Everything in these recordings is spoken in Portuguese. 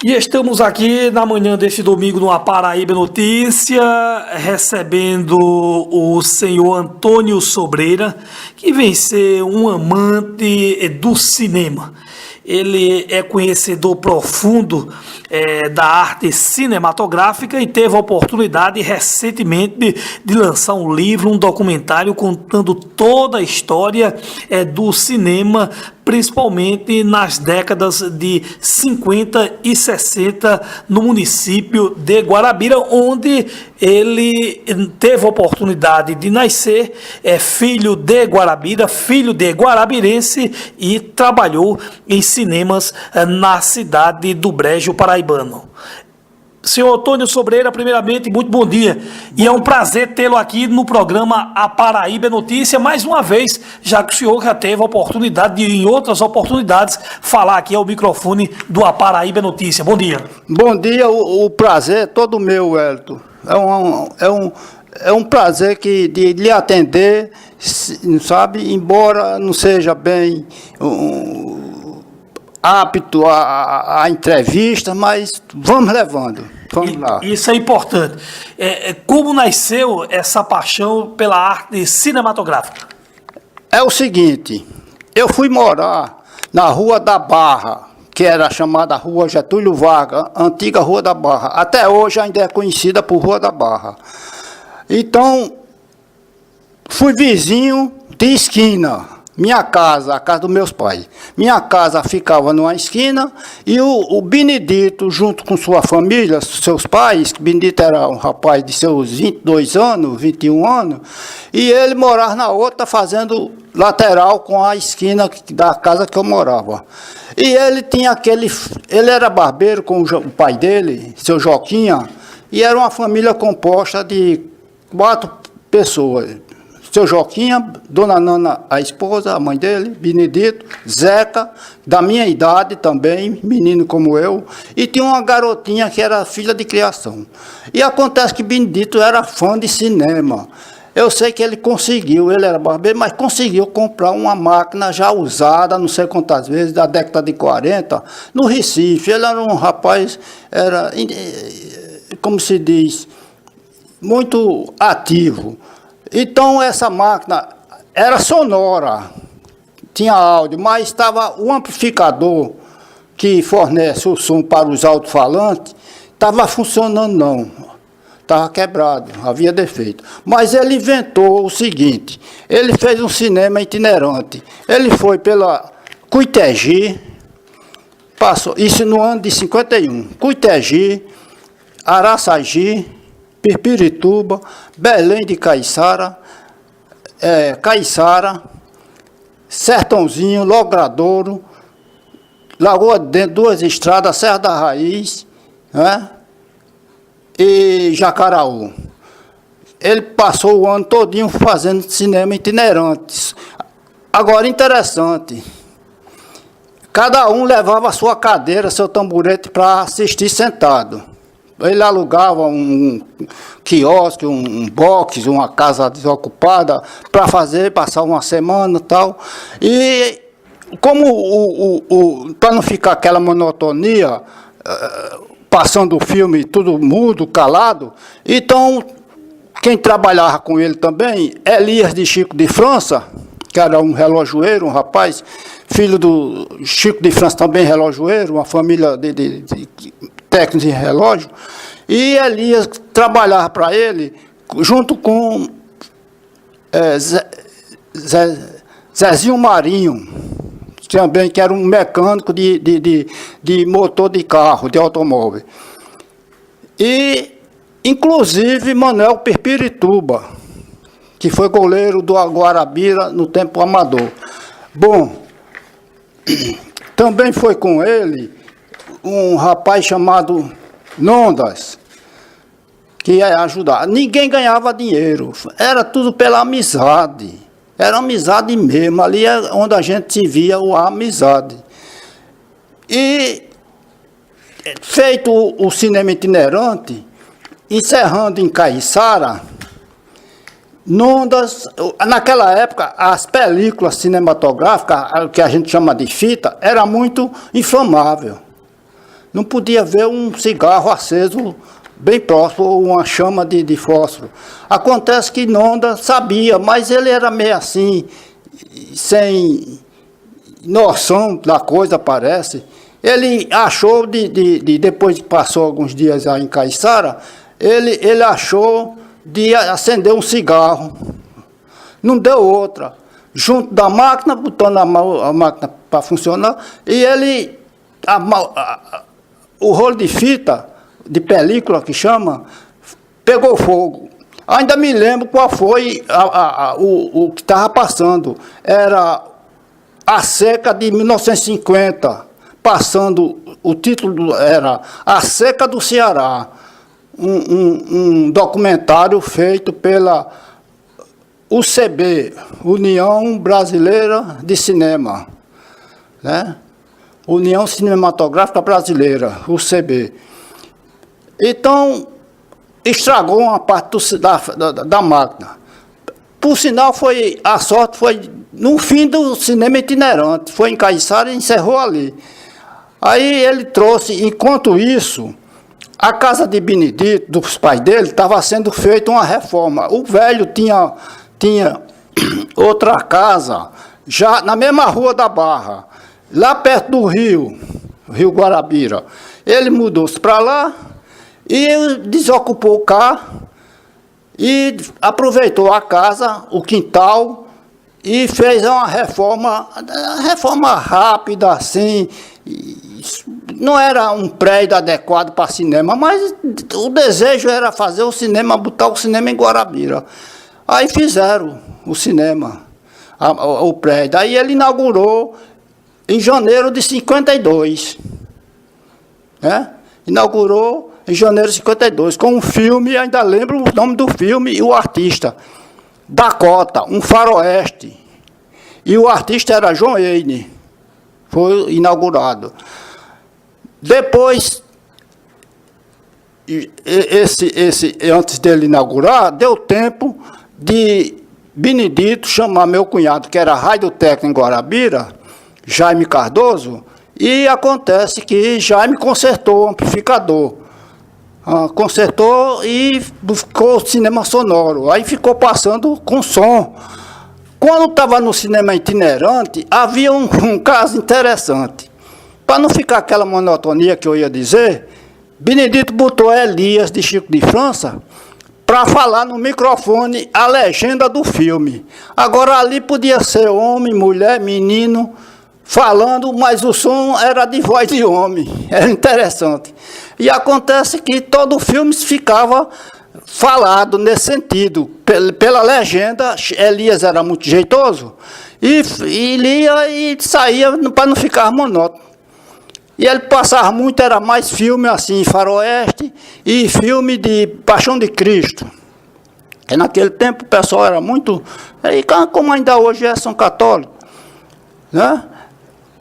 E estamos aqui na manhã deste domingo no Paraíba Notícia, recebendo o senhor Antônio Sobreira, que vem ser um amante do cinema. Ele é conhecedor profundo da arte cinematográfica e teve a oportunidade recentemente de lançar um livro, um documentário contando toda a história do cinema, principalmente nas décadas de 50 e 60 no município de Guarabira, onde ele teve a oportunidade de nascer, filho de Guarabira, filho de guarabirense, e trabalhou em cinemas na cidade do Brejo Paraibano. Senhor Antônio Sobreira, primeiramente, muito bom dia. E é um prazer tê-lo aqui no programa A Paraíba Notícia, mais uma vez, já que o senhor já teve a oportunidade de, em outras oportunidades, falar aqui ao microfone do A Paraíba Notícia. Bom dia. Bom dia, o prazer é todo meu, Wellington. É um prazer de lhe atender, sabe, embora não seja bem apto a entrevista, mas vamos levando, vamos lá. Isso é importante. Como nasceu essa paixão pela arte cinematográfica? É o seguinte, eu fui morar na Rua da Barra, que era chamada Rua Getúlio Vargas, antiga Rua da Barra. Até hoje ainda é conhecida por Rua da Barra. Então, fui vizinho de esquina. Minha casa, a casa dos meus pais. Minha casa ficava numa esquina e o Benedito, junto com sua família, seus pais, que Benedito era um rapaz de seus 22 anos, 21 anos, e ele morava na outra, fazendo lateral com a esquina da casa que eu morava. E ele tinha ele era barbeiro com o pai dele, seu Joquinha, e era uma família composta de 4 pessoas. Seu Joquinha, Dona Nana, a esposa, a mãe dele, Benedito, Zeca, da minha idade também, menino como eu, e tinha uma garotinha que era filha de criação. E acontece que Benedito era fã de cinema. Eu sei que ele era barbeiro, mas conseguiu comprar uma máquina já usada, não sei quantas vezes, da década de 40, no Recife. Ele era um rapaz, como se diz, muito ativo. Então, essa máquina era sonora, tinha áudio, mas estava o amplificador que fornece o som para os alto-falantes, estava funcionando não, estava quebrado, havia defeito. Mas ele inventou o seguinte, ele fez um cinema itinerante, ele foi pela Cuitegi, passou, isso no ano de 51, Cuitegi, Araçagi, Pirpirituba, Belém de Caiçara, Sertãozinho, Logradouro, Lagoa de Dentro, 2 estradas, Serra da Raiz, né? E Jacaraú. Ele passou o ano todinho fazendo cinema itinerante. Agora, interessante, cada um levava a sua cadeira, seu tamborete para assistir sentado. Ele alugava um quiosque, um box, uma casa desocupada para passar uma semana e tal. E como para não ficar aquela monotonia, passando o filme tudo mudo, calado, então quem trabalhava com ele também, Elias de Chico de França, que era um relojoeiro, um rapaz, filho do Chico de França também relojoeiro, uma família de técnicos de relógio, e Elias trabalhava para ele junto com Zezinho Marinho, também, que era um mecânico de motor de carro, de automóvel. E, inclusive, Manuel Pirpirituba, que foi goleiro do Guarabira no tempo amador. Bom, também foi com ele um rapaz chamado Nondas, que ia ajudar. Ninguém ganhava dinheiro, era tudo pela amizade. Era amizade mesmo, ali é onde a gente se via a amizade. E, feito o cinema itinerante, encerrando em Caiçara, Nondas, naquela época, as películas cinematográficas, que a gente chama de fita, era muito inflamável. não podia ver um cigarro aceso bem próximo, ou uma chama de fósforo. Acontece que Nonda sabia, mas ele era meio assim, sem noção da coisa, parece. Ele achou, depois que passou alguns dias aí em Caiçara, ele achou de acender um cigarro. Não deu outra. Junto da máquina, botando a máquina para funcionar, e ele, o rolo de fita, de película que chama, pegou fogo. Ainda me lembro qual foi o que estava passando. Era a seca de 1950, passando, o título era A Seca do Ceará, um documentário feito pela UCB, União Brasileira de Cinema, né? União Cinematográfica Brasileira, UCB. Então, estragou uma parte da máquina. Por sinal, a sorte foi no fim do cinema itinerante, foi em Caiçara e encerrou ali. Aí ele trouxe, enquanto isso, a casa de Benedito, dos pais dele, estava sendo feita uma reforma. O velho tinha outra casa, já na mesma Rua da Barra, lá perto do Rio Guarabira. Ele mudou-se para lá e desocupou o carro e aproveitou a casa, o quintal, e fez uma reforma rápida, assim. Não era um prédio adequado para cinema, mas o desejo era fazer o cinema, botar o cinema em Guarabira. Aí fizeram o cinema, o prédio. Aí ele inaugurou em janeiro de 52. Né? Inaugurou em janeiro de 52, com um filme, ainda lembro o nome do filme e o artista. Dakota, um faroeste. E o artista era John Wayne. Foi inaugurado. Depois, antes dele inaugurar, deu tempo de Benedito chamar meu cunhado, que era raio técnico em Guarabira, Jaime Cardoso, e acontece que Jaime consertou o amplificador. Consertou e ficou cinema sonoro. Aí ficou passando com som. Quando estava no cinema itinerante, havia um caso interessante. Para não ficar aquela monotonia que eu ia dizer, Benedito botou Elias de Chico de França para falar no microfone a legenda do filme. Agora ali podia ser homem, mulher, menino falando, mas o som era de voz de homem. Era interessante. E acontece que todo o filme ficava falado nesse sentido. Pela legenda, Elias era muito jeitoso, e lia e saía para não ficar monótono. E ele passava muito, era mais filme assim, faroeste, e filme de Paixão de Cristo. E naquele tempo o pessoal era muito, e como ainda hoje são católicos, né?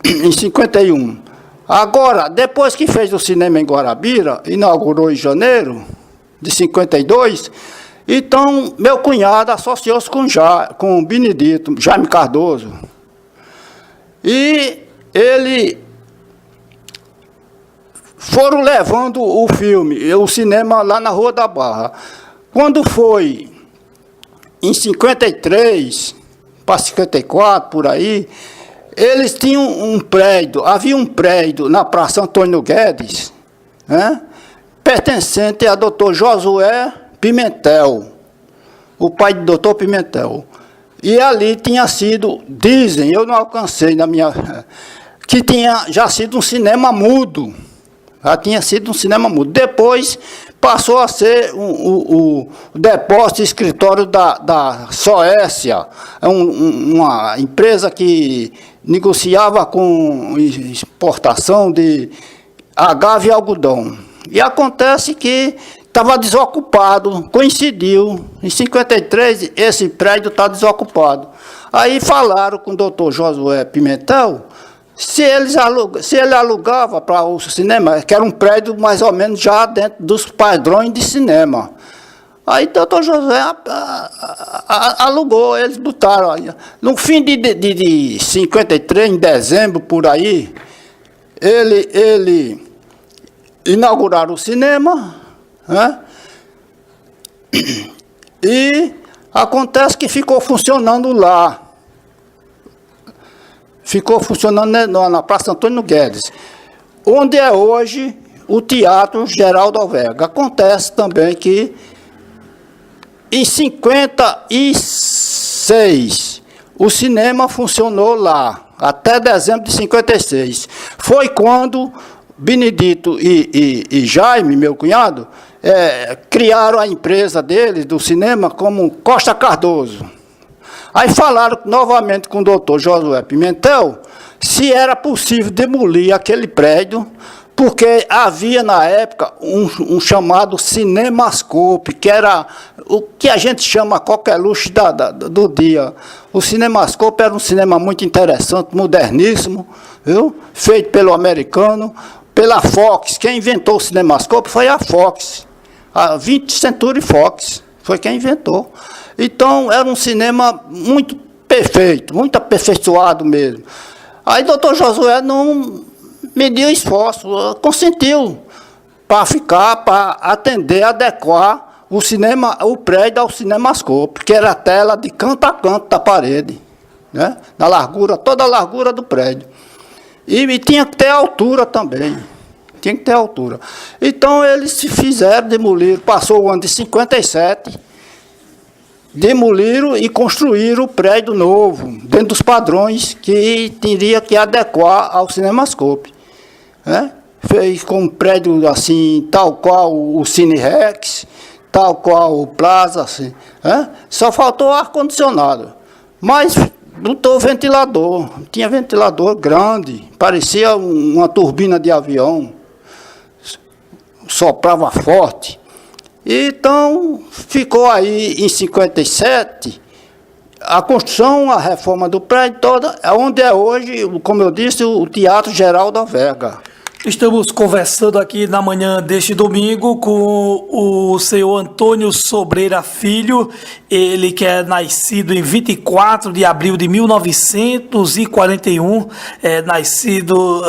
Em 51. Agora, depois que fez o cinema em Guarabira, inaugurou em janeiro de 52, então meu cunhado associou-se com o Benedito, Jaime Cardoso. E ele foram levando o filme, o cinema lá na Rua da Barra. Quando foi em 53 para 54, por aí, eles tinham um prédio, havia um prédio na Praça Antônio Guedes, né, pertencente a doutor Josué Pimentel, o pai do doutor Pimentel. E ali tinha sido, dizem, eu não alcancei na minha, que tinha já sido um cinema mudo. Já tinha sido um cinema mudo. Depois passou a ser o depósito e escritório da Soécia, uma empresa que negociava com exportação de agave e algodão. E acontece que estava desocupado, coincidiu, em 53 esse prédio está desocupado. Aí falaram com o doutor Josué Pimentel se ele alugava para o cinema, que era um prédio mais ou menos já dentro dos padrões de cinema. Aí o doutor José alugou, eles botaram. No fim de 53, em dezembro, por aí, ele inauguraram o cinema, né? E acontece que ficou funcionando lá. Ficou funcionando na Praça Antônio Guedes, onde é hoje o Teatro Geraldo Alverga. Acontece também que em 56 o cinema funcionou lá, até dezembro de 56. Foi quando Benedito e Jaime, meu cunhado, criaram a empresa deles, do cinema, como Costa Cardoso. Aí falaram novamente com o doutor Josué Pimentel se era possível demolir aquele prédio, porque havia na época um chamado Cinemascope, que era o que a gente chama qualquer luxo do dia. O Cinemascope era um cinema muito interessante, moderníssimo, viu? Feito pelo americano, pela Fox. Quem inventou o Cinemascope foi a Fox, a 20th Century Fox, foi quem inventou. Então, era um cinema muito perfeito, muito aperfeiçoado mesmo. Aí, doutor Josué não mediu esforço, consentiu para atender, adequar o prédio ao Cinemascope, que era a tela de canto a canto da parede, né? Na largura, toda a largura do prédio. E tinha que ter altura também. Tinha que ter altura. Então, eles se fizeram, demoliram, passou o ano de 57, demoliram e construíram o prédio novo, dentro dos padrões que teria que adequar ao Cinemascope, né? Fez com um prédio assim, tal qual o Cine Rex, tal qual o Plaza, assim, né? Só faltou ar-condicionado, mas botou ventilador, tinha ventilador grande, parecia uma turbina de avião, soprava forte. Então, ficou aí em 57, a construção, a reforma do prédio toda, onde é hoje, como eu disse, o Teatro Geraldo Alverga. Estamos conversando aqui na manhã deste domingo com o senhor Antônio Sobreira Filho, ele que é nascido em 24 de abril de 1941, nascido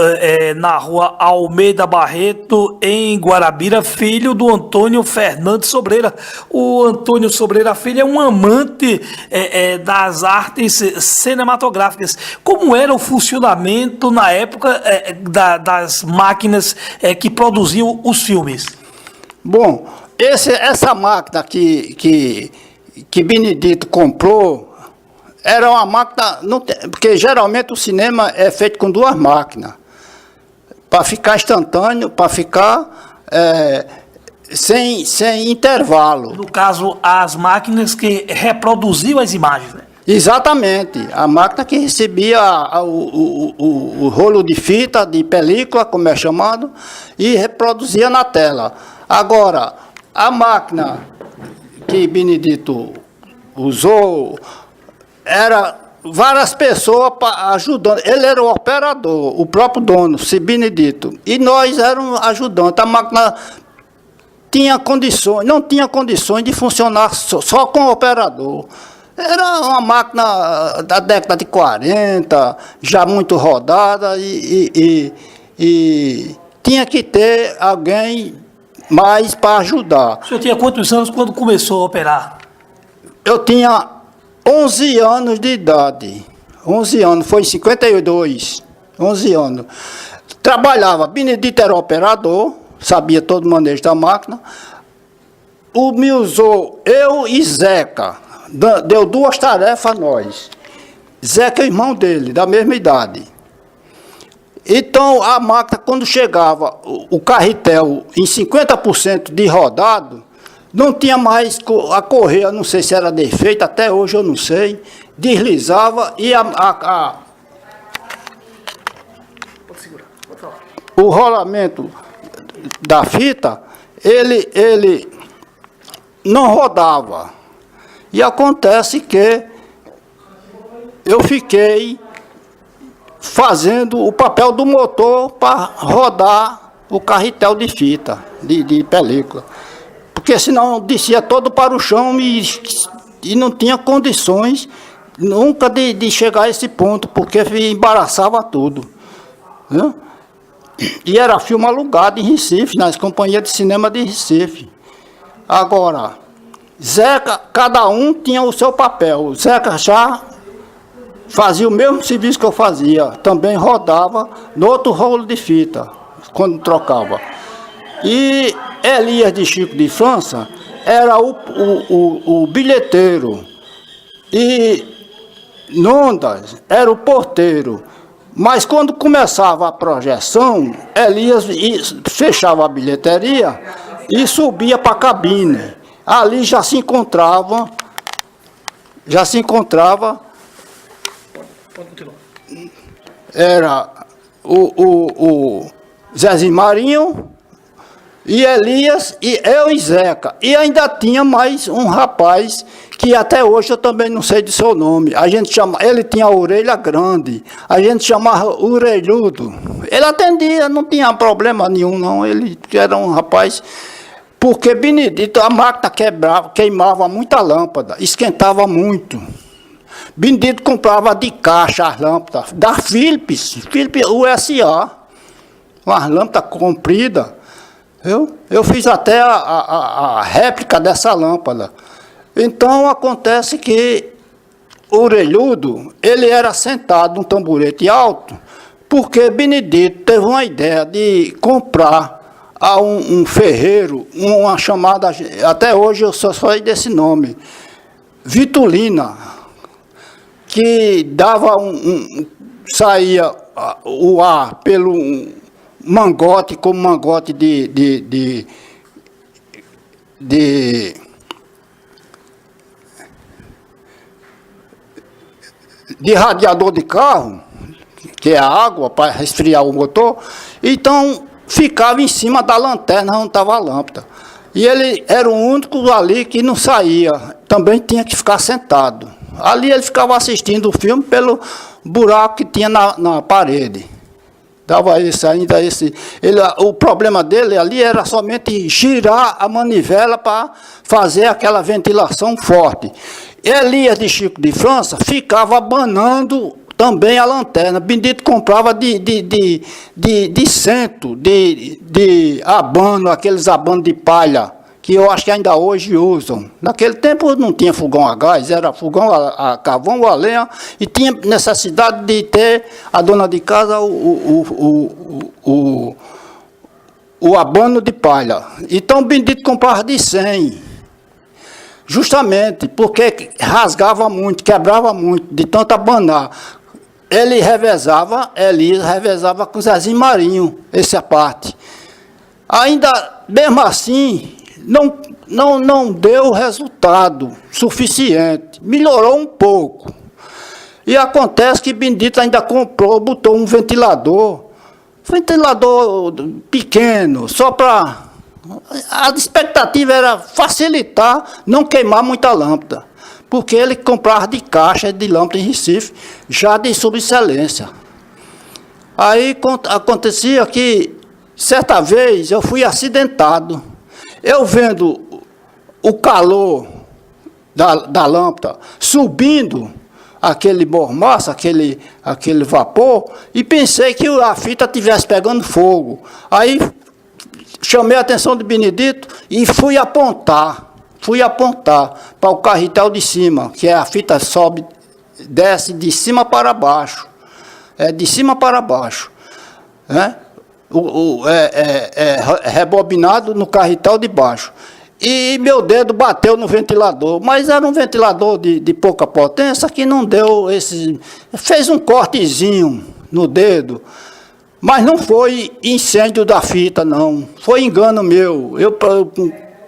na rua Almeida Barreto, em Guarabira, filho do Antônio Fernandes Sobreira. O Antônio Sobreira Filho é um amante das artes cinematográficas. Como era o funcionamento na época das máquinas que produziam os filmes? Bom, essa máquina que Benedito comprou era uma máquina, porque geralmente o cinema é feito com duas máquinas, para ficar instantâneo, para ficar sem intervalo. No caso, as máquinas que reproduziam as imagens, né? Exatamente, a máquina que recebia o rolo de fita, de película, como é chamado, e reproduzia na tela. Agora, a máquina que Benedito usou, era várias pessoas ajudando. Ele era o operador, o próprio dono, Benedito, e nós éramos ajudantes. A máquina não tinha condições de funcionar só com o operador. Era uma máquina da década de 40, já muito rodada, e tinha que ter alguém mais para ajudar. O senhor tinha quantos anos quando começou a operar? Eu tinha 11 anos de idade. 11 anos, foi em 52. 11 anos. Trabalhava, Benedito era operador, sabia todo o manejo da máquina. Me usou eu e Zeca. Deu duas tarefas a nós. Zeca é irmão dele, da mesma idade. Então, a máquina, quando chegava o carretel em 50% de rodado, não tinha mais a correia, não sei se era defeito, até hoje eu não sei, deslizava e o rolamento da fita, ele não rodava. E acontece que eu fiquei fazendo o papel do motor para rodar o carretel de fita, de película. Porque senão descia todo para o chão e não tinha condições nunca de chegar a esse ponto, porque embaraçava tudo, né? E era filme alugado em Recife, nas companhias de cinema de Recife. Agora, Zeca, cada um tinha o seu papel. O Zeca já fazia o mesmo serviço que eu fazia. Também rodava no outro rolo de fita, quando trocava. E Elias de Chico de França era o bilheteiro. E Nondas era o porteiro. Mas quando começava a projeção, Elias fechava a bilheteria e subia para a cabine. Ali já se encontrava era o Zezinho Marinho e Elias e eu e Zeca. E ainda tinha mais um rapaz que até hoje eu também não sei de seu nome. A gente ele tinha a orelha grande, a gente chamava orelhudo. Ele atendia, não tinha problema nenhum não, ele era um rapaz, porque Benedito, a máquina queimava muita lâmpada, esquentava muito. Benedito comprava de caixa as lâmpadas, da Philips USA, umas lâmpadas compridas. Eu fiz até a réplica dessa lâmpada. Então acontece que o orelhudo, ele era sentado num tamborete alto, porque Benedito teve uma ideia de comprar a um ferreiro, uma chamada, até hoje eu só sei desse nome, Vitulina, que dava saía o ar pelo mangote, como mangote de radiador de carro, que é a água para resfriar o motor, então ficava em cima da lanterna onde estava a lâmpada. E ele era o único ali que não saía, também tinha que ficar sentado. Ali ele ficava assistindo o filme pelo buraco que tinha na parede. Dava o problema dele ali era somente girar a manivela para fazer aquela ventilação forte. Elias de Chico de França ficava abanando também a lanterna. Benedito comprava de cento, de abano, aqueles abanos de palha, que eu acho que ainda hoje usam. Naquele tempo não tinha fogão a gás, era fogão a carvão ou a lenha, e tinha necessidade de ter a dona de casa o abano de palha. Então Benedito comprava de 100. Justamente porque rasgava muito, quebrava muito, de tanto abanar. Elias revezava com Zezinho Marinho, essa parte. Ainda, mesmo assim, não deu resultado suficiente. Melhorou um pouco. E acontece que Benedito ainda botou um ventilador pequeno, só para... A expectativa era facilitar, não queimar muita lâmpada, porque ele comprava de caixa de lâmpada em Recife, já de subexcelência. Aí acontecia que, certa vez, eu fui acidentado. Eu vendo o calor da lâmpada subindo, aquele mormaço, aquele vapor, e pensei que a fita estivesse pegando fogo. Aí chamei a atenção de Benedito e fui apontar para o carretel de cima, que a fita desce de cima para baixo. É de cima para baixo. Né? Rebobinado no carretel de baixo. E meu dedo bateu no ventilador, mas era um ventilador de pouca potência que não deu esse... Fez um cortezinho no dedo. Mas não foi incêndio da fita, não. Foi engano meu.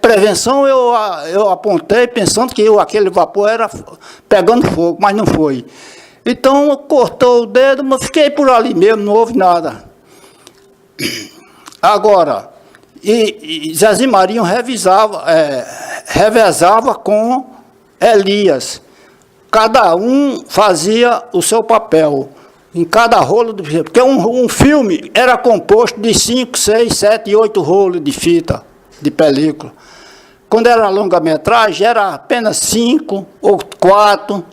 Prevenção eu apontei pensando que aquele vapor era pegando fogo, mas não foi. Então cortou o dedo, mas fiquei por ali mesmo, não houve nada. Agora, Zezinho Marinho revezava com Elias. Cada um fazia o seu papel. Em cada rolo de fita, porque um filme era composto de 5, 6, 7 e 8 rolos de fita, de película. Quando era longa-metragem, era apenas 5 ou 4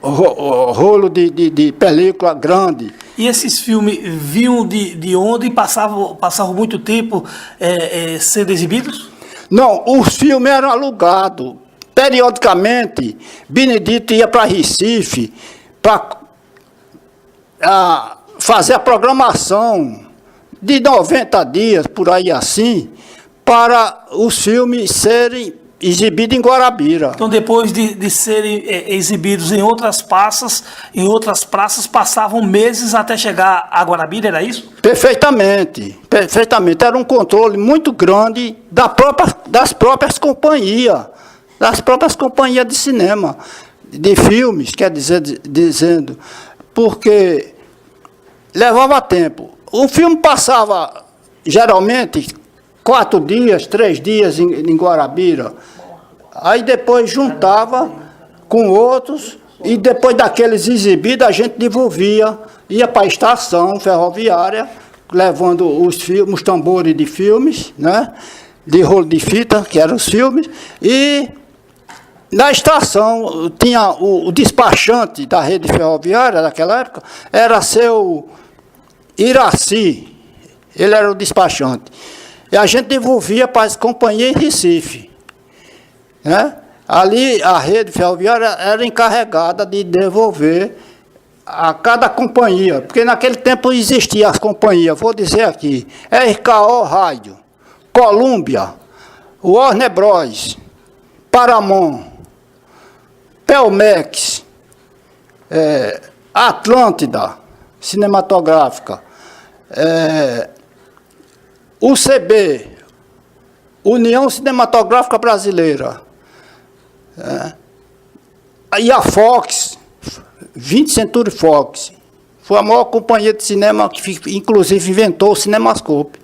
rolos de película grande. E esses filmes vinham de onde e passavam muito tempo sendo exibidos? Não, os filmes eram alugados. Periodicamente, Benedito ia para Recife para fazer a programação de 90 dias, por aí assim, para os filmes serem exibidos em Guarabira. Então, depois de serem exibidos em outras praças, passavam meses até chegar a Guarabira, era isso? Perfeitamente, perfeitamente. Era um controle muito grande das próprias companhias de cinema, de filmes, quer dizer, dizendo, porque levava tempo. O filme passava, geralmente, 4 dias, 3 dias em Guarabira. Aí depois juntava com outros, e depois daqueles exibidos, a gente devolvia, ia para a estação ferroviária, levando os tambores de filmes, né? De rolo de fita, que eram os filmes, e na estação tinha o despachante da rede ferroviária daquela época, era seu Iraci, ele era o despachante. E a gente devolvia para as companhias em Recife, né? Ali a rede ferroviária era encarregada de devolver a cada companhia, porque naquele tempo existiam as companhias, vou dizer aqui, RKO Rádio, Columbia, Warner Bros, Paramount, Pelmex, Atlântida Cinematográfica, UCB, União Cinematográfica Brasileira, e a Fox, 20 Century Fox, foi a maior companhia de cinema que inclusive inventou o Cinemascope.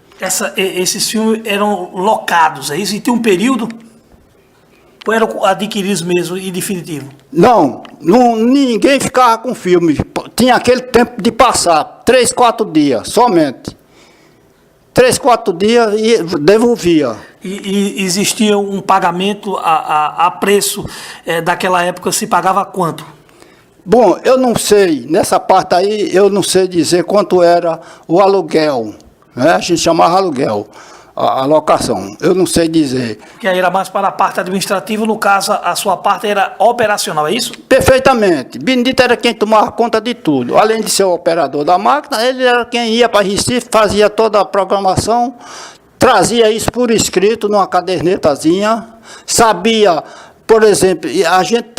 Esses filmes eram locados, é isso? E tem um período? Ou eram adquiridos mesmo, em definitivo? Não, ninguém ficava com filme. Tinha aquele tempo de passar, 3, 4 dias, somente. 3, 4 dias e devolvia. E existia um pagamento a preço daquela época, se pagava quanto? Bom, eu não sei, nessa parte aí, eu não sei dizer quanto era o aluguel, né? A gente chamava aluguel, a locação, eu não sei dizer. Que aí era mais para a parte administrativa, no caso, a sua parte era operacional, é isso? Perfeitamente. Benedito era quem tomava conta de tudo. Além de ser o operador da máquina, ele era quem ia para Recife, fazia toda a programação, trazia isso por escrito numa cadernetazinha, sabia, por exemplo, a gente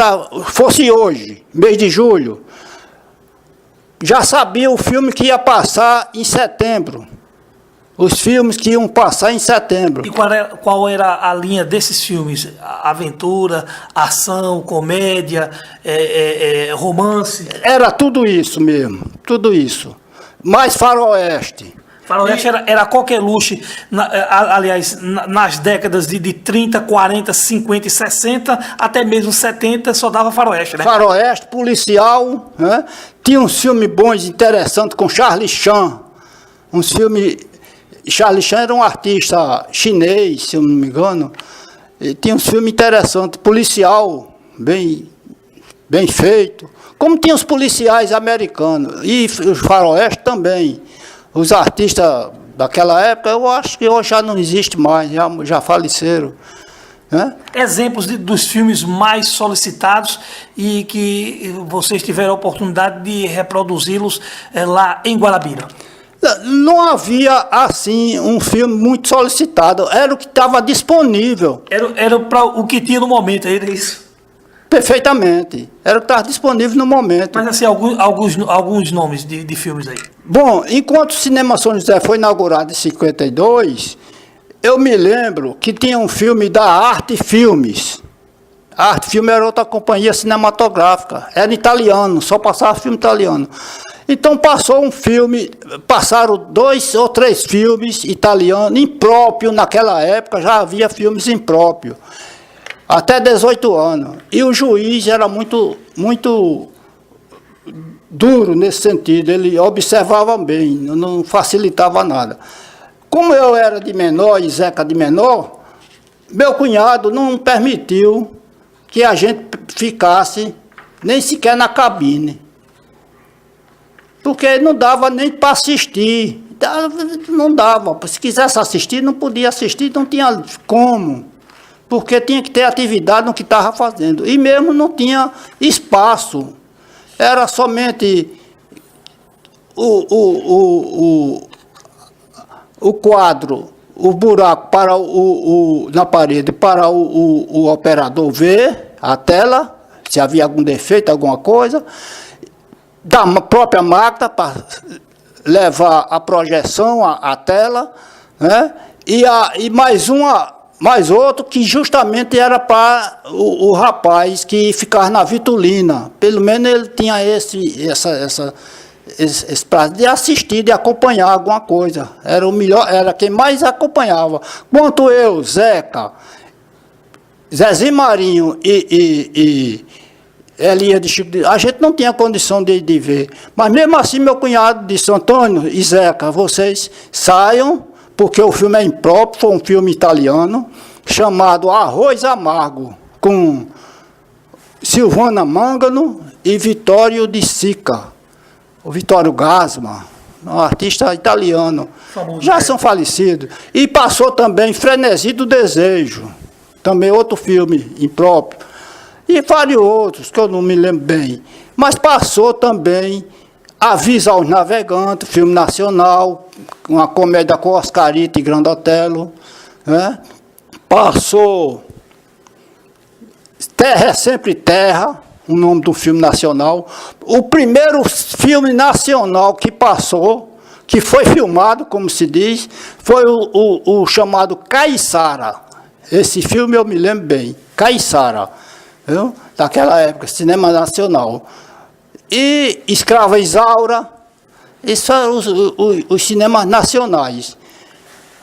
fosse hoje, mês de julho, já sabia o filme que ia passar em setembro. Os filmes que iam passar em setembro. E qual era a linha desses filmes? Aventura, ação, comédia, romance? Era tudo isso mesmo, tudo isso. Mais faroeste. Faroeste era qualquer luxo, aliás, nas décadas de 30, 40, 50 e 60, até mesmo 70, só dava faroeste, né? Faroeste, policial, né? Tinha uns filmes bons, interessantes, com Charlie Chan. Uns filmes... Charlie Chan era um artista chinês, se eu não me engano. E tinha uns filmes interessantes, policial, bem feito. Como tinha os policiais americanos, e os faroeste também. Os artistas daquela época, eu acho que hoje já não existe mais, já faleceram. Né? Exemplos dos filmes mais solicitados e que vocês tiveram a oportunidade de reproduzi-los lá em Guarabira. Não havia, assim, um filme muito solicitado. Era o que estava disponível. Era para o que tinha no momento, era isso? Perfeitamente. Era o que estava disponível no momento. Mas, assim, alguns nomes de filmes aí. Bom, enquanto o Cinema São José foi inaugurado em 52, eu me lembro que tinha um filme da Arte Filmes. A Arte Filmes era outra companhia cinematográfica. Era italiano, só passava filme italiano. Então passaram 2 ou 3 filmes italianos, impróprio naquela época, já havia filmes impróprio, até 18 anos. E o juiz era muito duro nesse sentido, ele observava bem, não facilitava nada. Como eu era de menor e Zeca de menor, meu cunhado não permitiu que a gente ficasse nem sequer na cabine. porque não dava nem para assistir. Não dava. Se quisesse assistir, não podia assistir, não tinha como. Porque tinha que ter atividade no que estava fazendo. E mesmo não tinha espaço. Era somente o quadro, o buraco para na parede para o operador ver a tela, se havia algum defeito, alguma coisa, da própria máquina para levar a projeção à tela, né? E mais outro que justamente era para o rapaz que ficava na vitulina. Pelo menos ele tinha esse prazo de assistir, de acompanhar alguma coisa. Era o melhor, era quem mais acompanhava. Quanto eu, Zeca, Zezinho Marinho e Elia de Chico, a gente não tinha condição de ver. Mas mesmo assim, meu cunhado disse: Antônio e Zeca, vocês saiam, porque o filme é impróprio, foi um filme italiano, chamado Arroz Amargo, com Silvana Mangano e Vittorio de Sica. O Vittorio Gassman, um artista italiano, já são falecidos. E passou também Frenesi do Desejo, também outro filme impróprio. E vários outros, que eu não me lembro bem. Mas passou também Avisa aos Navegantes, filme nacional, uma comédia com Oscarito e Grande Otelo, né? Passou Terra é Sempre Terra, o nome do filme nacional. O primeiro filme nacional que passou, que foi filmado, como se diz, foi o chamado Caiçara. Esse filme eu me lembro bem, Caiçara, viu? Daquela época, cinema nacional. E Escrava Isaura, esses são os cinemas nacionais.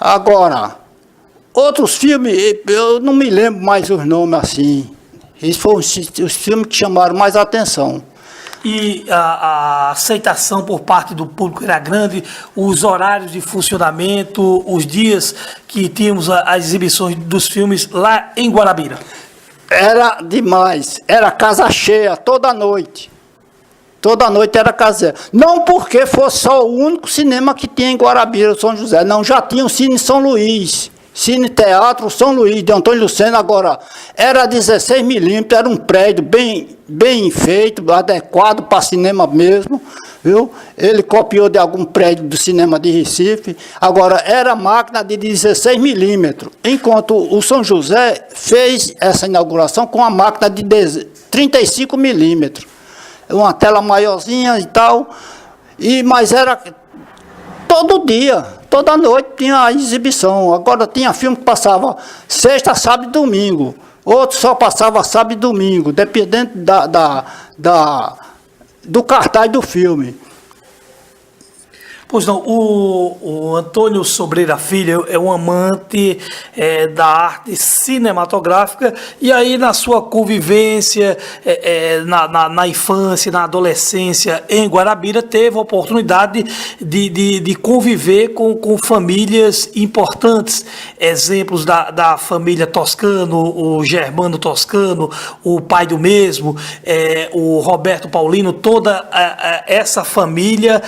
Agora, outros filmes, eu não me lembro mais os nomes assim. Esses foram os filmes que chamaram mais a atenção. E a aceitação por parte do público era grande, os horários de funcionamento, os dias que tínhamos as exibições dos filmes lá em Guarabira. Era demais, era casa cheia toda noite. Toda noite era casa. Não porque fosse só o único cinema que tinha em Guarabira, São José. Não, já tinha o Cine São Luís. Cine Teatro São Luís, de Antônio Lucena. Agora, era 16 milímetros, era um prédio bem feito, adequado para cinema mesmo, viu? Ele copiou de algum prédio do cinema de Recife. Agora, era máquina de 16 milímetros, enquanto o São José fez essa inauguração com a máquina de 35 milímetros. Uma tela maiorzinha e tal, mas era todo dia, toda noite tinha a exibição. Agora tinha filme que passava sexta, sábado e domingo, outro só passava sábado e domingo, dependendo do cartaz do filme. Pois não, o Antônio Sobreira Filho é um amante da arte cinematográfica, e aí na sua convivência, na infância, na adolescência em Guarabira, teve a oportunidade de conviver com famílias importantes, exemplos da família Toscano, o Germano Toscano, o pai do mesmo, o Roberto Paulino, toda essa família,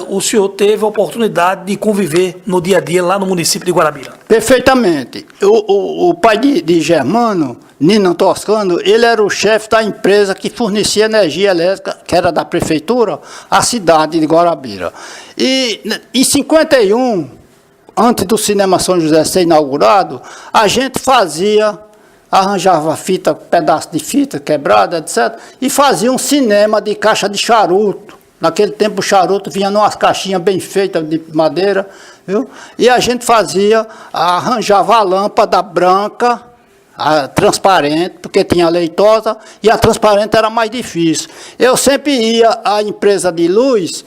o senhor teve a oportunidade de conviver no dia a dia lá no município de Guarabira. Perfeitamente. O pai de Germano, Nino Toscano, ele era o chefe da empresa que fornecia energia elétrica, que era da prefeitura, à cidade de Guarabira. E em 51, antes do Cinema São José ser inaugurado, a gente arranjava fita, pedaço de fita quebrada, etc., e fazia um cinema de caixa de charuto. Naquele tempo o charuto vinha numas caixinhas bem feitas de madeira, viu? E a gente arranjava a lâmpada branca, a transparente, porque tinha a leitosa, e a transparente era mais difícil. Eu sempre ia à empresa de luz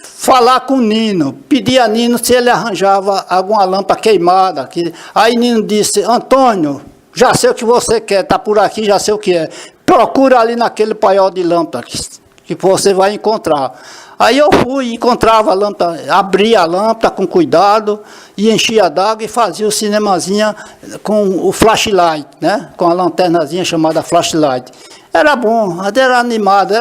falar com o Nino, pedir a Nino se ele arranjava alguma lâmpada queimada. Aí Nino disse: Antônio, já sei o que você quer, está por aqui, já sei o que é. Procura ali naquele paiol de lâmpada que você vai encontrar. Aí eu fui, encontrava a lâmpada, abria a lâmpada com cuidado, e enchia d'água e fazia o cinemazinha com o flashlight, né? Com a lanternazinha chamada flashlight. Era bom, era animado,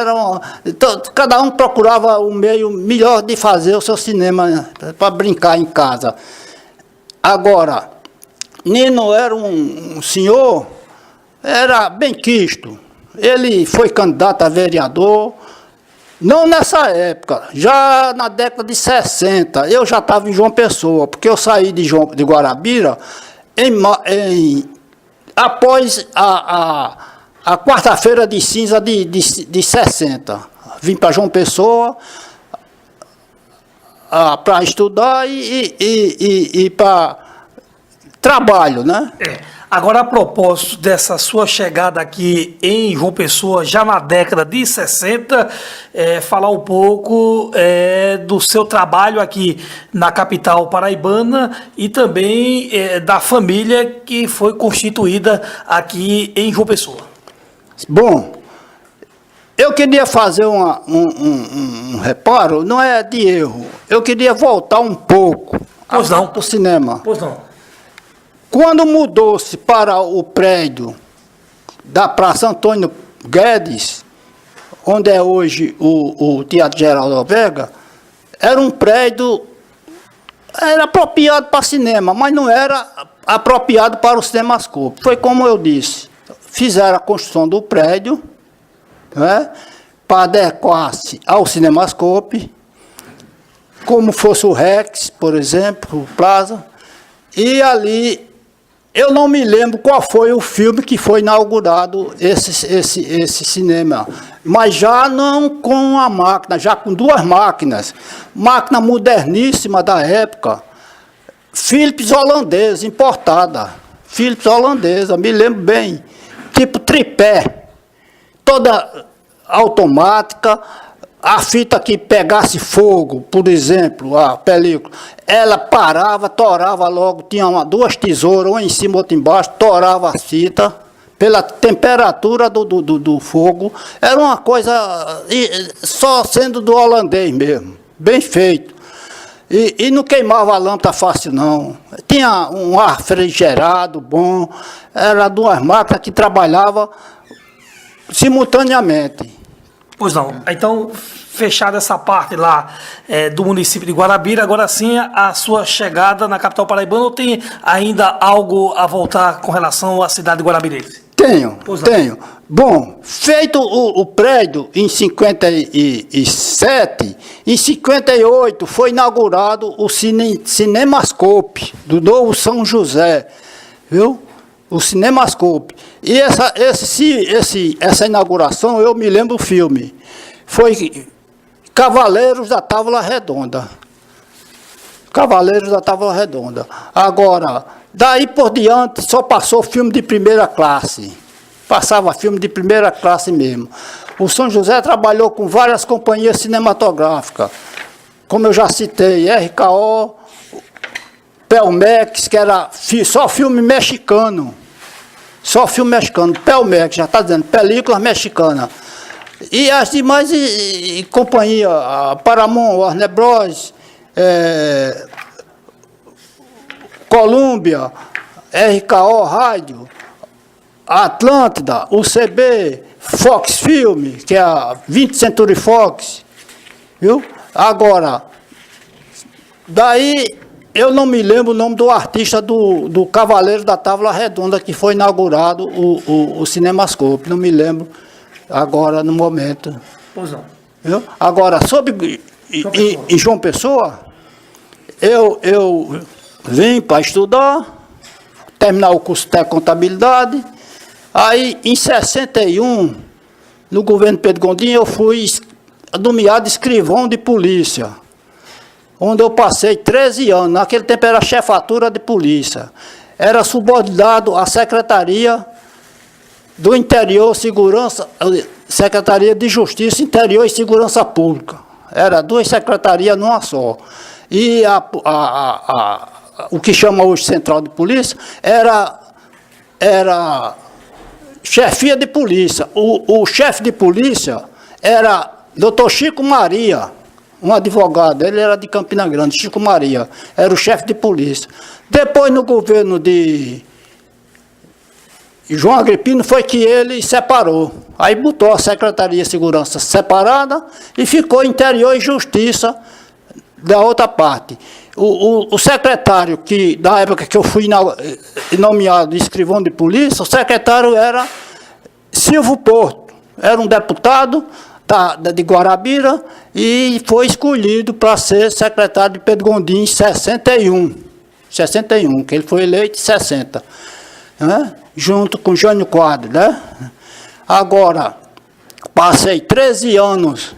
cada um procurava o meio melhor de fazer o seu cinema para brincar em casa. Agora, Nino era um senhor, era bem quisto. Ele foi candidato a vereador, não nessa época, já na década de 60. Eu já estava em João Pessoa, porque eu saí de Guarabira após a quarta-feira de cinza de 60. Vim para João Pessoa para estudar e para trabalho, né? Agora, a propósito dessa sua chegada aqui em João Pessoa, já na década de 60, falar um pouco do seu trabalho aqui na capital paraibana e também da família que foi constituída aqui em João Pessoa. Bom, eu queria fazer um reparo, não é de erro, eu queria voltar um pouco para o cinema. Pois não. Quando mudou-se para o prédio da Praça Antônio Guedes, onde é hoje o Teatro Geraldo Vega, era um prédio, era apropriado para cinema, mas não era apropriado para o cinemascope. Foi como eu disse, fizeram a construção do prédio, né, para adequar-se ao cinemascope, como fosse o Rex, por exemplo, o Plaza, e ali... Eu não me lembro qual foi o filme que foi inaugurado esse cinema, mas já não com a máquina, já com duas máquinas, máquina moderníssima da época, Philips holandesa, importada, Philips holandesa, me lembro bem, tipo tripé, toda automática. A fita que pegasse fogo, por exemplo, a película, ela parava, torava logo, tinha duas tesouras, uma em cima, outra embaixo, torava a fita, pela temperatura do fogo. Era uma coisa, só sendo do holandês mesmo, bem feito. E não queimava a lâmpada fácil, não. Tinha um ar refrigerado, bom, era duas máquinas que trabalhavam simultaneamente. Pois não. Então, fechada essa parte lá do município de Guarabira, agora sim a sua chegada na capital paraibana, ou tem ainda algo a voltar com relação à cidade de Guarabirense? Tenho. Bom, feito o prédio em 57, em 58 foi inaugurado o Cinemascope do Novo São José, viu? O Cinemascope. E essa inauguração, eu me lembro do filme, foi Cavaleiros da Távola Redonda. Cavaleiros da Távola Redonda. Agora, daí por diante, só passou filme de primeira classe. Passava filme de primeira classe mesmo. O São José trabalhou com várias companhias cinematográficas, como eu já citei, RKO, Pelmex, que era só filme mexicano. Só filme mexicano. Pelmex, já está dizendo, películas mexicanas. E as demais companhias, Paramount, Warner Bros., Columbia, RKO Rádio, Atlântida, UCB, Fox Film, que é a 20th Century Fox, viu? Agora, daí eu não me lembro o nome do artista do Cavaleiro da Távola Redonda que foi inaugurado o Cinemascope, não me lembro agora no momento. Pois não. Viu? Agora, sobre em João Pessoa, eu vim para estudar, terminar o curso de contabilidade. Aí, em 61, no governo Pedro Gondim, eu fui nomeado escrivão de polícia, onde eu passei 13 anos. Naquele tempo era chefatura de polícia. Era subordinado à Secretaria do Interior, Secretaria de Justiça, Interior e Segurança Pública. Era duas secretarias numa só. E o que chama hoje Central de Polícia era chefia de polícia. O chefe de polícia era Dr. Chico Maria, um advogado, ele era de Campina Grande, Chico Maria, era o chefe de polícia. Depois, no governo de João Agripino, foi que ele separou. Aí botou a Secretaria de Segurança separada e ficou Interior e Justiça da outra parte. O secretário, que da época que eu fui nomeado escrivão de polícia, o secretário era Silvio Porto, era um deputado de Guarabira e foi escolhido para ser secretário de Pedro Gondim em 61, que ele foi eleito em 60, né? Junto com Jânio Quadros, né? Agora, passei 13 anos,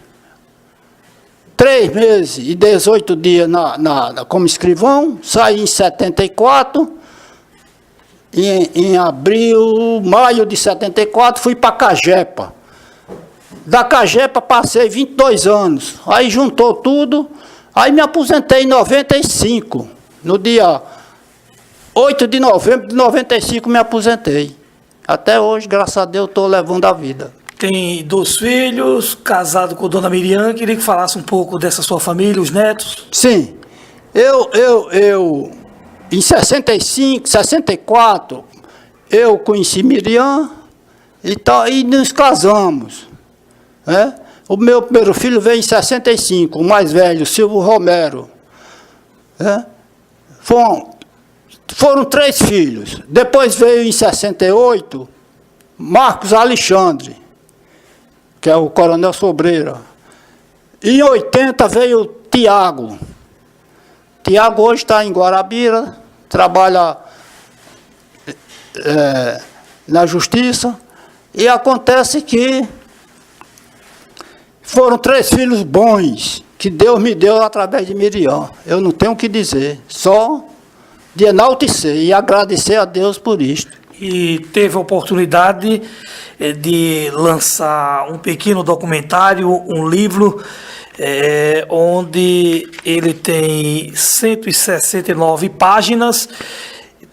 3 meses e 18 dias como escrivão, saí em 74, em abril, maio de 74, fui para Cagepa. Da Cagepa passei 22 anos, aí juntou tudo, aí me aposentei em 95, no dia 8 de novembro de 95 me aposentei. Até hoje, graças a Deus, estou levando a vida. Tem 2 filhos, casado com a dona Miriam. Queria que falasse um pouco dessa sua família, os netos. Sim, eu em 65, 64, eu conheci Miriam e nos casamos. Né? O meu primeiro filho veio em 65, o mais velho, Silvio Romero. Né? Foram 3 filhos. Depois veio em 68, Marcos Alexandre, que é o Coronel Sobreira. Em 80 veio Tiago. Tiago hoje está em Guarabira, trabalha na Justiça. E acontece que foram 3 filhos bons que Deus me deu através de Miriam. Eu não tenho o que dizer, só de enaltecer e agradecer a Deus por isto. E teve a oportunidade de lançar um pequeno documentário, um livro, onde ele tem 169 páginas,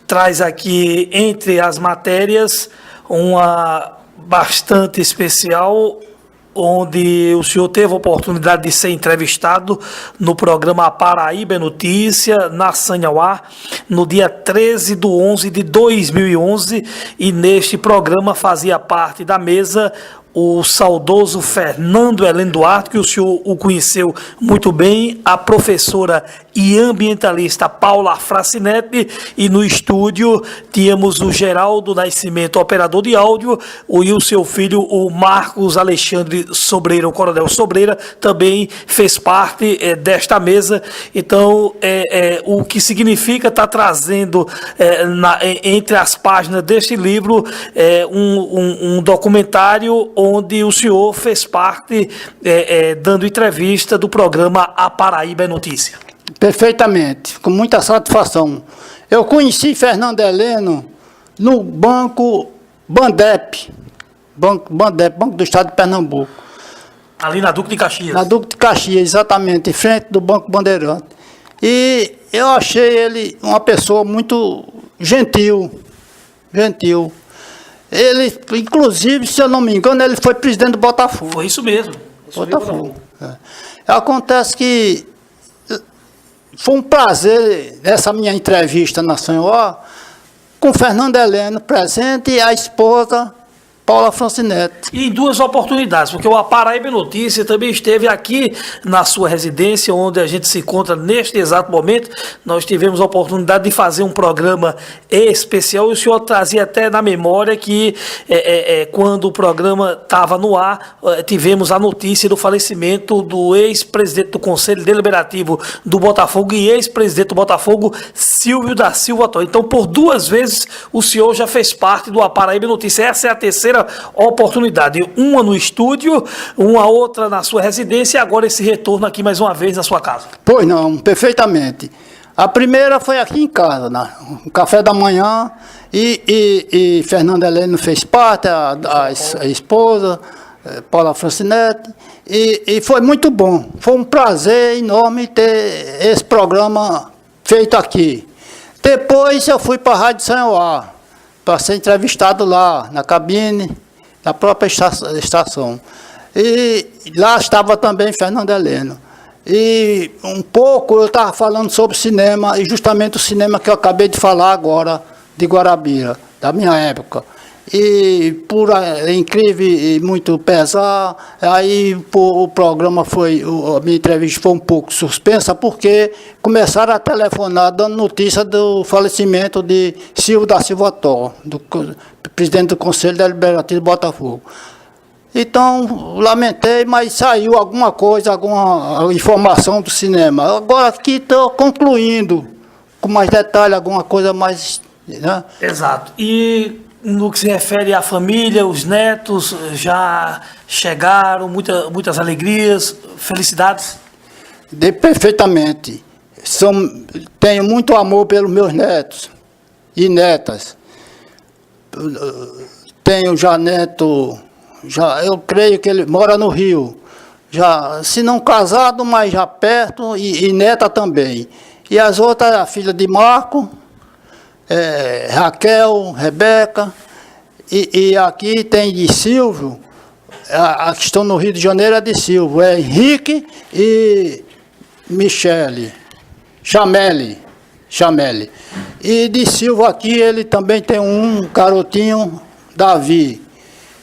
traz aqui entre as matérias uma bastante especial, onde o senhor teve a oportunidade de ser entrevistado no programa A Paraíba é Notícia, na Sanhauá, no dia 13/11/2011, e neste programa fazia parte da mesa o saudoso Fernando Heleno Duarte, que o senhor o conheceu muito bem, a professora e ambientalista Paula Fracinetti, e no estúdio tínhamos o Geraldo Nascimento, operador de áudio, e o seu filho, o Marcos Alexandre Sobreira, o Coronel Sobreira, também fez parte desta mesa. Então, o que significa estar trazendo entre as páginas deste livro um documentário onde o senhor fez parte, dando entrevista do programa A Paraíba é Notícia. Perfeitamente, com muita satisfação. Eu conheci Fernando Heleno no Banco Bandep, Banco do Estado de Pernambuco. Ali na Duque de Caxias. Na Duque de Caxias, exatamente, em frente do Banco Bandeirante. E eu achei ele uma pessoa muito gentil. Ele, inclusive, se eu não me engano, ele foi presidente do Botafogo. Foi isso mesmo. Botafogo. Acontece que foi um prazer essa minha entrevista na Sanhauá, com Fernando Heleno presente e a esposa Paula Francinetti. E em 2 oportunidades, porque o A Paraíba é Notícia também esteve aqui na sua residência, onde a gente se encontra neste exato momento. Nós tivemos a oportunidade de fazer um programa especial, e o senhor trazia até na memória que quando o programa estava no ar, tivemos a notícia do falecimento do ex-presidente do Conselho Deliberativo do Botafogo e ex-presidente do Botafogo, Silvio da Silva Torres. Então, por 2 vezes, o senhor já fez parte do A Paraíba é Notícia. Essa é a terceira oportunidade, uma no estúdio, uma outra na sua residência, e agora esse retorno aqui mais uma vez na sua casa. Pois não, perfeitamente. A primeira foi aqui em casa, no café da manhã, e Fernando Heleno fez parte, a esposa, Paula Francinetti, e foi muito bom. Foi um prazer enorme ter esse programa feito aqui. Depois eu fui para a Rádio Sanhauá, para ser entrevistado lá, na cabine, na própria estação. E lá estava também Fernando Heleno. E um pouco eu estava falando sobre cinema, e justamente o cinema que eu acabei de falar agora, de Guarabira, da minha época. E por incrível e muito pesar, aí o programa a minha entrevista foi um pouco suspensa, porque começaram a telefonar dando notícia do falecimento de Silvio da Silva Thor, presidente do Conselho Deliberativo de Botafogo. Então, lamentei, mas saiu alguma coisa, alguma informação do cinema. Agora aqui estou concluindo, com mais detalhe, alguma coisa mais... Né? Exato. E no que se refere à família, os netos já chegaram, muitas alegrias, felicidades? Perfeitamente. Tenho muito amor pelos meus netos e netas. Tenho já neto, eu creio que ele mora no Rio, já, se não casado, mas já perto, e neta também. E as outras, a filha de Marco, Raquel, Rebeca, e aqui tem de Silvio, a que estão no Rio de Janeiro é de Silvio, é Henrique e Michele, Chamele. E de Silvio aqui ele também tem um garotinho, Davi.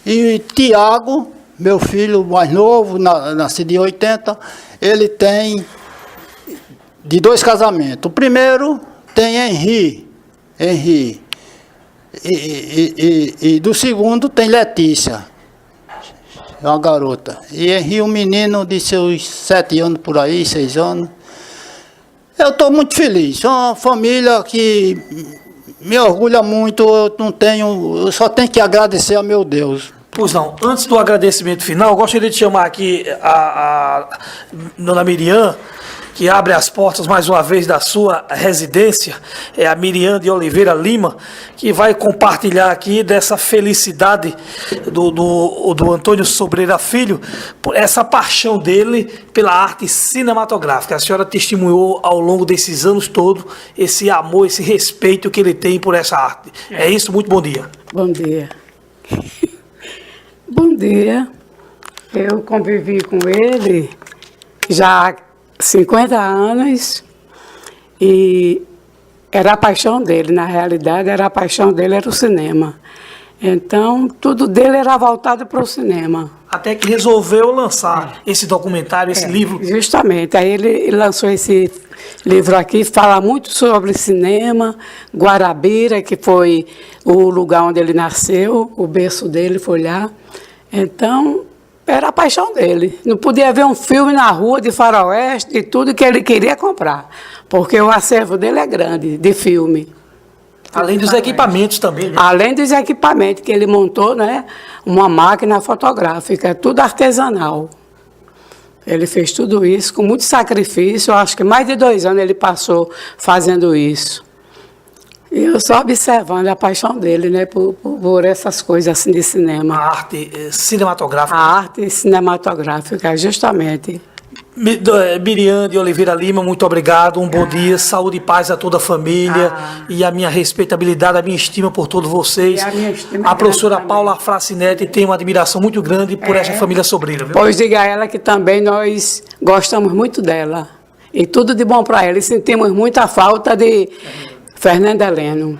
E Tiago, meu filho mais novo, nascido em 80, ele tem de 2 casamentos. O primeiro tem Henri. E do segundo tem Letícia, é uma garota. E Henri, um menino de seus 7 anos por aí, 6 anos. Eu estou muito feliz. É uma família que me orgulha muito. Eu só tenho que agradecer a meu Deus. Pois não. Antes do agradecimento final, eu gostaria de chamar aqui a dona Miriam, que abre as portas mais uma vez da sua residência, é a Miriam de Oliveira Lima, que vai compartilhar aqui dessa felicidade do Antônio Sobreira Filho, por essa paixão dele pela arte cinematográfica. A senhora testemunhou ao longo desses anos todos esse amor, esse respeito que ele tem por essa arte. É isso, muito bom dia. Bom dia. Bom dia. Eu convivi com ele já há 50 anos e era a paixão dele, na realidade, a paixão dele era o cinema. Então, tudo dele era voltado para o cinema. Até que resolveu lançar esse documentário, esse livro. Justamente, aí ele lançou esse livro aqui, fala muito sobre cinema, Guarabira, que foi o lugar onde ele nasceu, o berço dele foi lá. Então, era a paixão dele. Não podia ver um filme na rua de faroeste e tudo que ele queria comprar, porque o acervo dele é grande, de filme. Além dos equipamentos também, né? Além dos equipamentos que ele montou, né? Uma máquina fotográfica, tudo artesanal. Ele fez tudo isso com muito sacrifício. Eu acho que mais de 2 anos ele passou fazendo isso. E eu só observando a paixão dele, né? Por essas coisas assim de cinema. A arte cinematográfica. A arte cinematográfica, justamente. Miriam de Oliveira Lima, muito obrigado, um bom dia, saúde e paz a toda a família e a minha respeitabilidade, a minha estima por todos vocês. A professora Paula Fracinetti tem uma admiração muito grande por essa família Sobreira. Viu? Pois diga a ela que também nós gostamos muito dela e tudo de bom para ela e sentimos muita falta de Fernando Heleno.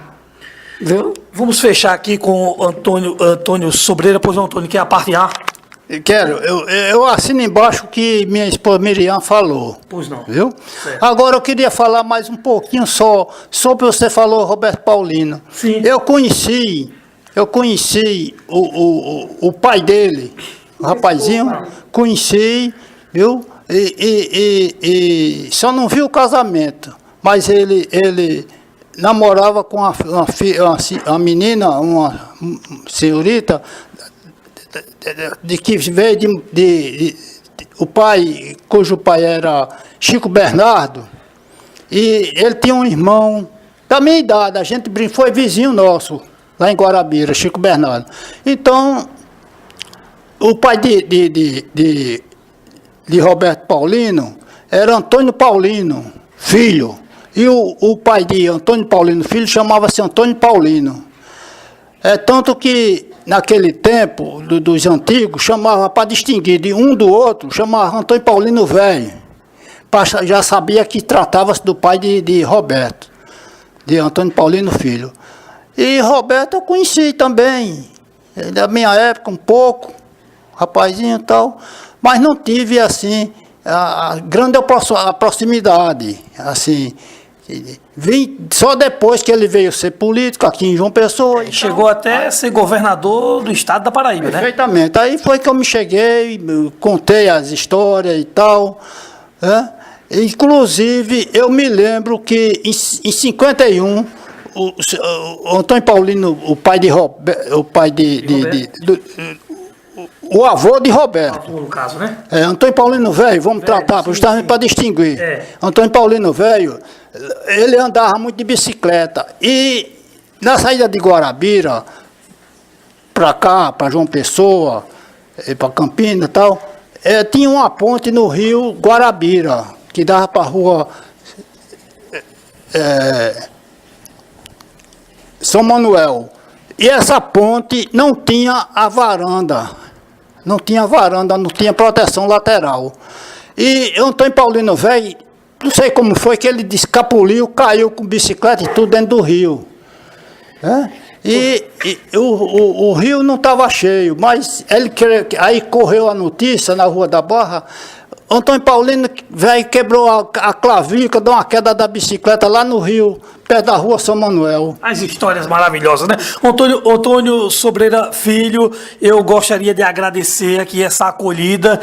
Viu? Vamos fechar aqui com Antônio Sobreira, pois não, Antônio, que é a parte A. Quero, eu assino embaixo o que minha esposa Miriam falou. Pois não. Viu? Certo. Agora eu queria falar mais um pouquinho só sobre o que você falou, Roberto Paulino. Sim. Eu conheci o pai dele, o rapazinho, conheci, viu? E só não vi o casamento, mas ele namorava com uma menina, uma senhorita, de que veio o pai, cujo pai era Chico Bernardo, e ele tinha um irmão da minha idade, a gente foi vizinho nosso, lá em Guarabira, Chico Bernardo. Então, o pai de Roberto Paulino era Antônio Paulino, filho, e o pai de Antônio Paulino, filho, chamava-se Antônio Paulino. É tanto que, naquele tempo, dos antigos, chamava para distinguir de um do outro, chamava Antônio Paulino Velho. Já sabia que tratava-se do pai de Roberto, de Antônio Paulino Filho. E Roberto eu conheci também. Da minha época, um pouco, rapazinho e tal, mas não tive, assim, a grande proximidade, assim. Vim só depois que ele veio ser político aqui em João Pessoa. Chegou até a ser governador do estado da Paraíba, né? Perfeitamente. Aí foi que eu me cheguei, contei as histórias e tal, né? Inclusive, eu me lembro que em 51, o Antônio Paulino, o pai de Roberto, o avô de Roberto. No caso, né? Antônio Paulino Velho, vamos tratar, justamente para distinguir. Antônio Paulino Velho, ele andava muito de bicicleta. E na saída de Guarabira, para cá, para João Pessoa, para Campina e tal, tinha uma ponte no rio Guarabira, que dava para a rua São Manuel. E essa ponte não tinha a varanda. Não tinha varanda, não tinha proteção lateral. E Antônio Paulino Velho, não sei como foi que ele descapuliu, caiu com bicicleta e tudo dentro do rio. E o rio não estava cheio, mas aí correu a notícia na Rua da Barra. Antônio Paulino Velho quebrou a clavícula, deu uma queda da bicicleta lá no rio, perto da Rua São Manuel. As histórias maravilhosas, né? Antônio Sobreira Filho, eu gostaria de agradecer aqui essa acolhida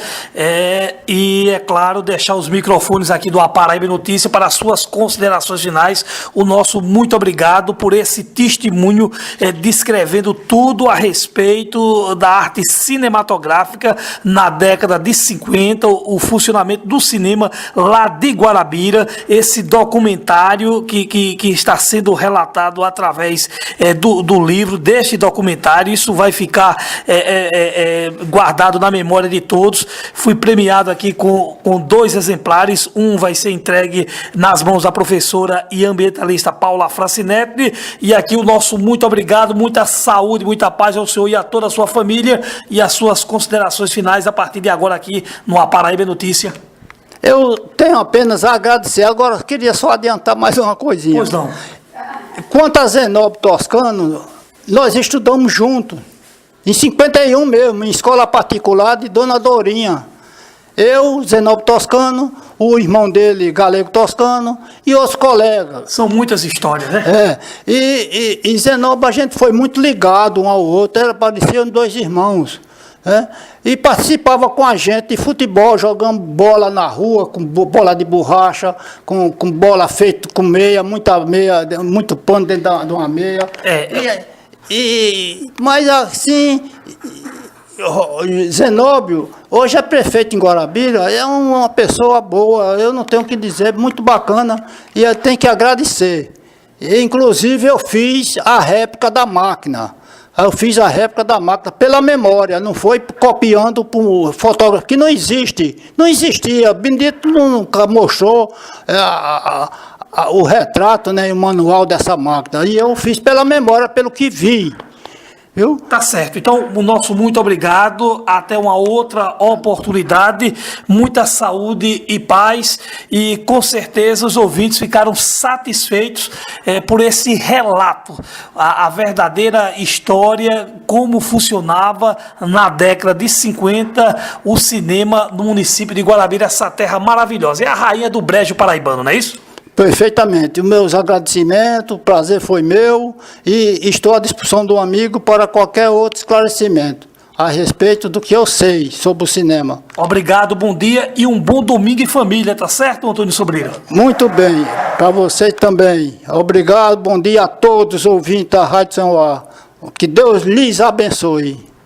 e, é claro, deixar os microfones aqui do Paraíba Notícia para as suas considerações finais. O nosso muito obrigado por esse testemunho descrevendo tudo a respeito da arte cinematográfica na década de 50, o funcionamento do cinema lá de Guarabira, esse documentário que está sendo relatado através do livro, deste documentário. Isso vai ficar guardado na memória de todos. Fui premiado aqui com 2 exemplares, um vai ser entregue nas mãos da professora e ambientalista Paula Francinetti, e aqui o nosso muito obrigado, muita saúde, muita paz ao senhor e a toda a sua família, e as suas considerações finais a partir de agora aqui no Paraíba Notícia. Eu tenho apenas a agradecer. Agora, queria só adiantar mais uma coisinha. Pois não. Quanto a Zenóbio Toscano, nós estudamos juntos. Em 51 mesmo, em escola particular de Dona Dorinha. Eu, Zenóbio Toscano, o irmão dele, Galego Toscano, e outros colegas. São muitas histórias, né? E Zenóbio, a gente foi muito ligado um ao outro, pareciam 2 irmãos. E participava com a gente de futebol, jogando bola na rua, com bola de borracha, com bola feita com meia, muito pano dentro de uma meia. Mas assim, Zenóbio, hoje é prefeito em Guarabira, é uma pessoa boa, eu não tenho o que dizer, muito bacana, e eu tenho que agradecer. Inclusive eu fiz a réplica da máquina. Eu fiz a réplica da máquina pela memória, não foi copiando por fotógrafo, que não existe. Não existia. Benedito nunca mostrou o retrato, né, o manual dessa máquina. E eu fiz pela memória, pelo que vi. Viu? Tá certo. Então, o nosso muito obrigado. Até uma outra oportunidade. Muita saúde e paz. E, com certeza, os ouvintes ficaram satisfeitos por esse relato. A verdadeira história, como funcionava na década de 50 o cinema no município de Guarabira, essa terra maravilhosa. É a rainha do brejo paraibano, não é isso? Perfeitamente. Os meus agradecimentos, o prazer foi meu e estou à disposição do amigo para qualquer outro esclarecimento a respeito do que eu sei sobre o cinema. Obrigado, bom dia e um bom domingo em família, tá certo, Antônio Sobreira? Muito bem, para vocês também. Obrigado, bom dia a todos os ouvintes da Rádio São Luar. Que Deus lhes abençoe.